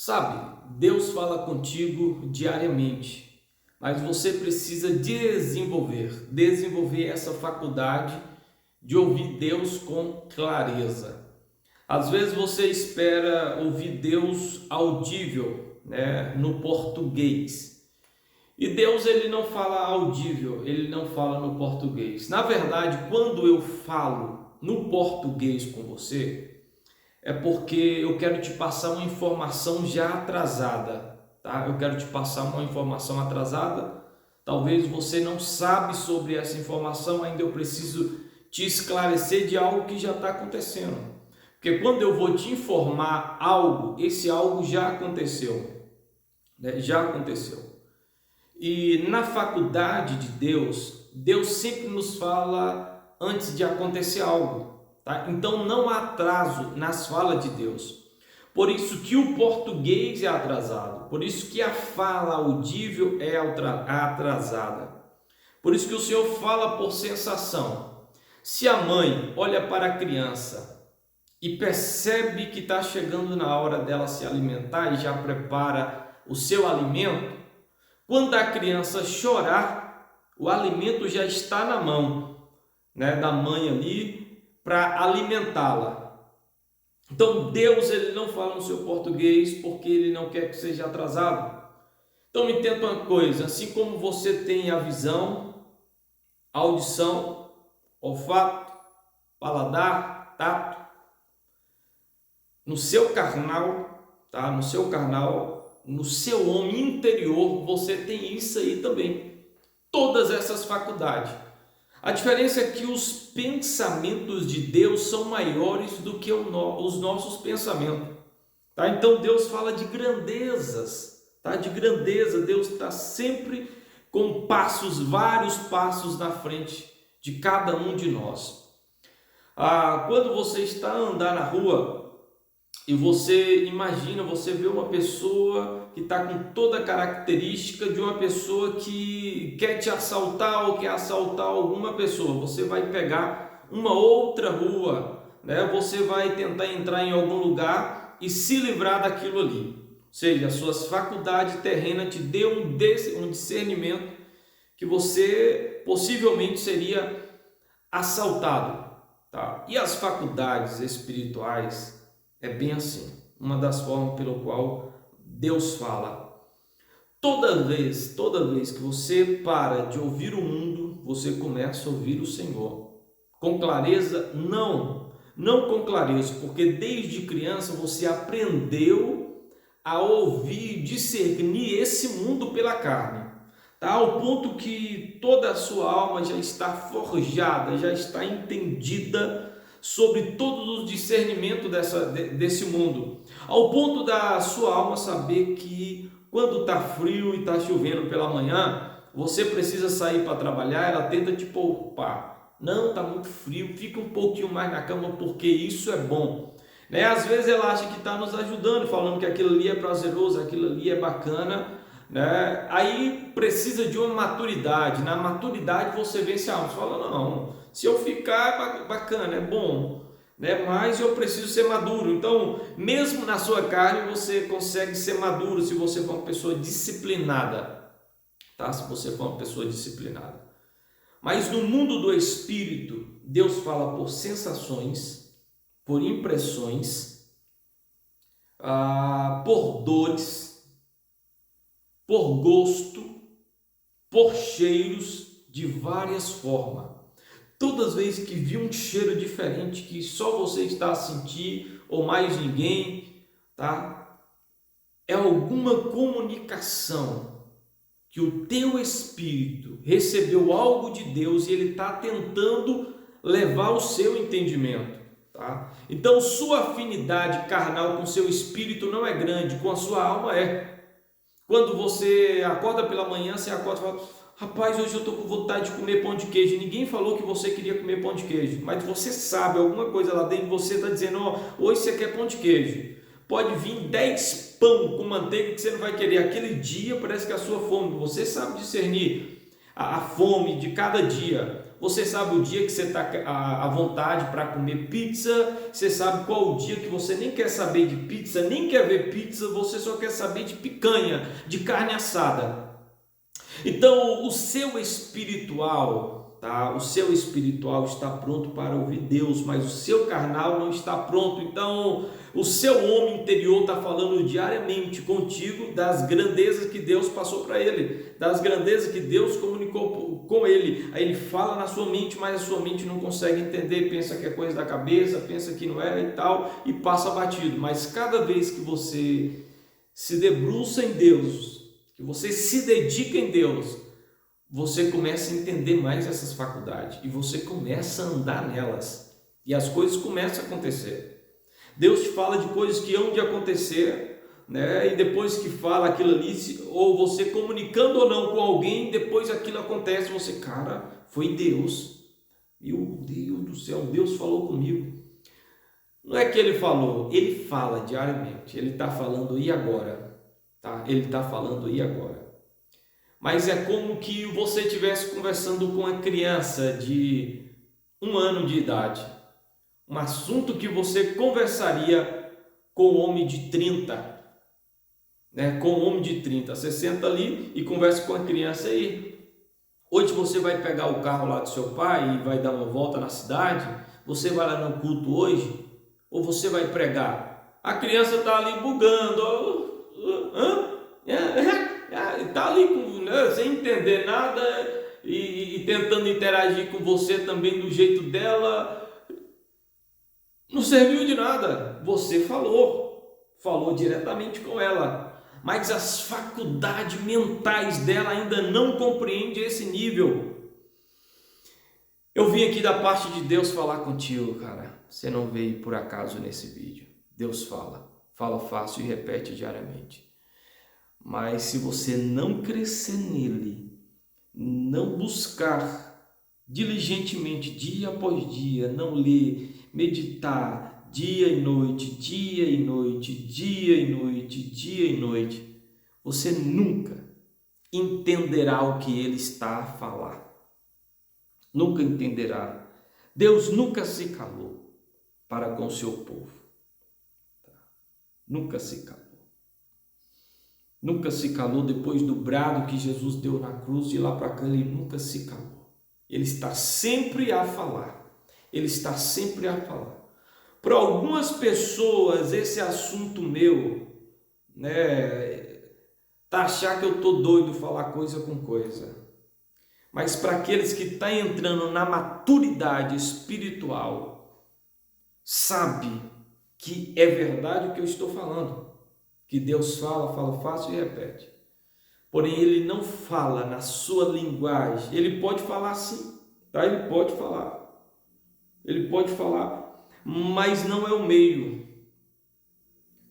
Sabe, Deus fala contigo diariamente, mas você precisa desenvolver essa faculdade de ouvir Deus com clareza. Às vezes você espera ouvir Deus audível, né, no português. E Deus ele não fala audível, ele não fala no português. Na verdade, quando eu falo no português com você, é porque eu quero te passar uma informação já atrasada, tá? Eu quero te passar uma informação atrasada. Talvez você não sabe sobre essa informação, ainda eu preciso te esclarecer de algo que já está acontecendo. Porque quando eu vou te informar algo, esse algo já aconteceu, né? Já aconteceu. E na faculdade de Deus, Deus sempre nos fala antes de acontecer algo. Tá? Então não há atraso nas falas de Deus. Por isso que o português é atrasado. Por isso que a fala audível é atrasada. Por isso que o Senhor fala por sensação. Se a mãe olha para a criança e percebe que está chegando na hora dela se alimentar e já prepara o seu alimento, quando a criança chorar, o alimento já está na mão, né, da mãe ali, para alimentá-la. Então Deus ele não fala no seu português porque ele não quer que seja atrasado. Então me entenda uma coisa, assim como você tem a visão, a audição, olfato, paladar, tato, no seu carnal, tá? No seu homem interior, você tem isso aí também. Todas essas faculdades. A diferença é que os pensamentos de Deus são maiores do que os nossos pensamentos. Tá? Então Deus fala de grandezas, tá? De grandeza. Deus está sempre com vários passos na frente de cada um de nós. Quando você está a andar na rua e você imagina, você vê uma pessoa que está com toda a característica de uma pessoa que quer te assaltar ou quer assaltar alguma pessoa, você vai pegar uma outra rua, né? Você vai tentar entrar em algum lugar e se livrar daquilo ali. Ou seja, as suas faculdades terrenas te deu um discernimento que você possivelmente seria assaltado, tá? E as faculdades espirituais é bem assim, uma das formas pelo qual Deus fala. Toda vez que você para de ouvir o mundo, você começa a ouvir o Senhor. Com clareza? Não com clareza, porque desde criança você aprendeu a ouvir e discernir esse mundo pela carne. Tá? Ao ponto que toda a sua alma já está forjada, já está entendida sobre todos os discernimentos desse mundo, ao ponto da sua alma saber que quando está frio e está chovendo pela manhã, você precisa sair para trabalhar, ela tenta te poupar. Não, está muito frio, fica um pouquinho mais na cama porque isso é bom. Né? Às vezes ela acha que está nos ajudando, falando que aquilo ali é prazeroso, aquilo ali é bacana. Né? Aí precisa de uma maturidade. Na maturidade você vence a alma. Você fala, não, se eu ficar bacana, é bom, né? Mas eu preciso ser maduro. Então, mesmo na sua carne, você consegue ser maduro se você for uma pessoa disciplinada, tá? Se você for uma pessoa disciplinada. Mas no mundo do espírito, Deus fala por sensações, por impressões, por dores, por gosto, por cheiros, de várias formas. Todas as vezes que vir um cheiro diferente que só você está a sentir ou mais ninguém, tá? É alguma comunicação que o teu espírito recebeu algo de Deus e ele está tentando levar o seu entendimento, tá? Então sua afinidade carnal com seu espírito não é grande, com a sua alma é. Quando você acorda pela manhã, você acorda e fala, rapaz, hoje eu estou com vontade de comer pão de queijo. Ninguém falou que você queria comer pão de queijo, mas você sabe, alguma coisa lá dentro de você está dizendo, hoje você quer pão de queijo. Pode vir 10 pão com manteiga que você não vai querer. Aquele dia parece que a sua fome, você sabe discernir a fome de cada dia. Você sabe o dia que você está à vontade para comer pizza, você sabe qual o dia que você nem quer saber de pizza, nem quer ver pizza, você só quer saber de picanha, de carne assada. Então, o seu espiritual, tá? O seu espiritual está pronto para ouvir Deus, mas o seu carnal não está pronto. Então, o seu homem interior está falando diariamente contigo das grandezas que Deus passou para ele, das grandezas que Deus comunicou com ele. Aí ele fala na sua mente, mas a sua mente não consegue entender, pensa que é coisa da cabeça, pensa que não é e tal, e passa batido. Mas cada vez que você se debruça em Deus, que você se dedica em Deus, você começa a entender mais essas faculdades e você começa a andar nelas e as coisas começam a acontecer. Deus te fala de coisas que hão de acontecer, né? E depois que fala aquilo ali, ou você comunicando ou não com alguém, depois aquilo acontece, você, cara, foi Deus. Meu Deus do céu, Deus falou comigo. Não é que ele falou, ele fala diariamente, ele está falando e agora? Tá? Ele está falando e agora? Mas é como que você estivesse conversando com uma criança de 1 ano de idade. Um assunto que você conversaria com um homem de 30. Né? Com um homem de 30. Você senta ali e conversa com a criança aí. Hoje você vai pegar o carro lá do seu pai e vai dar uma volta na cidade. Você vai lá no culto hoje? Ou você vai pregar? A criança está ali bugando. Está ali sem entender nada e tentando interagir com você também do jeito dela. Não serviu de nada. Você falou diretamente com ela, mas as faculdades mentais dela ainda não compreendem esse nível. Eu vim aqui da parte de Deus falar contigo, cara. Você não veio por acaso nesse vídeo. Deus fala fácil e repete diariamente. Mas se você não crescer nele, não buscar diligentemente, dia após dia, não ler, meditar, dia e noite, dia e noite, dia e noite, dia e noite, você nunca entenderá o que ele está a falar. Nunca entenderá. Deus nunca se calou para com o seu povo. Nunca se calou. Nunca se calou depois do brado que Jesus deu na cruz, de lá para cá ele nunca se calou. Ele está sempre a falar. Ele está sempre a falar. Para algumas pessoas esse assunto meu, tá achar que eu tô doido falar coisa com coisa. Mas para aqueles que estão entrando na maturidade espiritual, sabe que é verdade o que eu estou falando. Que Deus fala fácil e repete. Porém, ele não fala na sua linguagem. Ele pode falar sim, tá? Ele pode falar, mas não é o meio,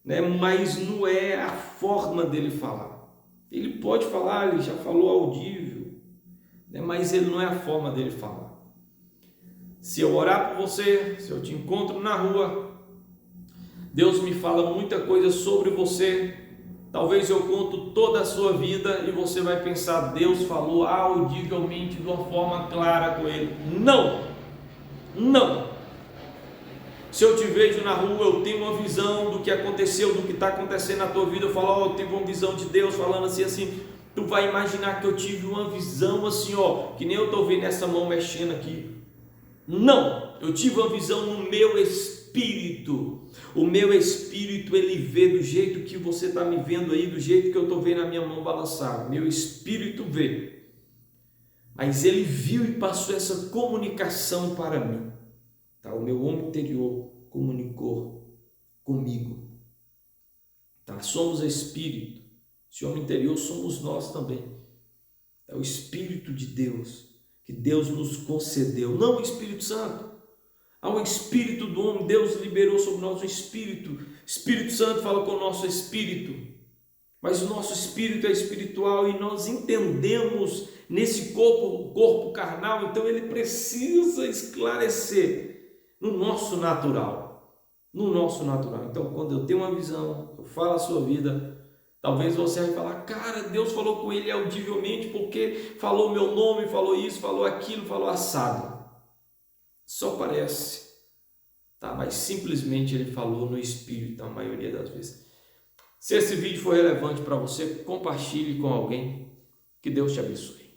né? Mas não é a forma dele falar. Ele pode falar, ele já falou audível, né? Mas ele não é a forma dele falar. Se eu orar por você, se eu te encontro na rua, Deus me fala muita coisa sobre você. Talvez eu conto toda a sua vida e você vai pensar, Deus falou audivelmente de uma forma clara com ele. Não. Se eu te vejo na rua, eu tenho uma visão do que aconteceu, do que está acontecendo na tua vida. Eu falo, eu tive uma visão de Deus falando assim. Tu vai imaginar que eu tive uma visão assim, que nem eu estou vendo essa mão mexendo aqui. Não, eu tive uma visão no meu espírito. O meu espírito, ele vê do jeito que você está me vendo aí, do jeito que eu estou vendo a minha mão balançar. Meu espírito vê. Mas ele viu e passou essa comunicação para mim. Tá? O meu homem interior comunicou comigo. Tá? Somos espírito. Esse homem interior somos nós também. É o Espírito de Deus, que Deus nos concedeu. Não o Espírito Santo. Ao Espírito do homem, Deus liberou sobre nós o Espírito. Espírito Santo fala com o nosso espírito. Mas o nosso espírito é espiritual e nós entendemos nesse corpo carnal, então ele precisa esclarecer no nosso natural. Então, quando eu tenho uma visão, eu falo a sua vida, Talvez você vai falar, cara, Deus falou com ele audivelmente porque falou meu nome, falou isso, falou aquilo, falou assado. Só parece, tá? Mas simplesmente ele falou no Espírito, a maioria das vezes. Se esse vídeo for relevante para você, compartilhe com alguém. Que Deus te abençoe.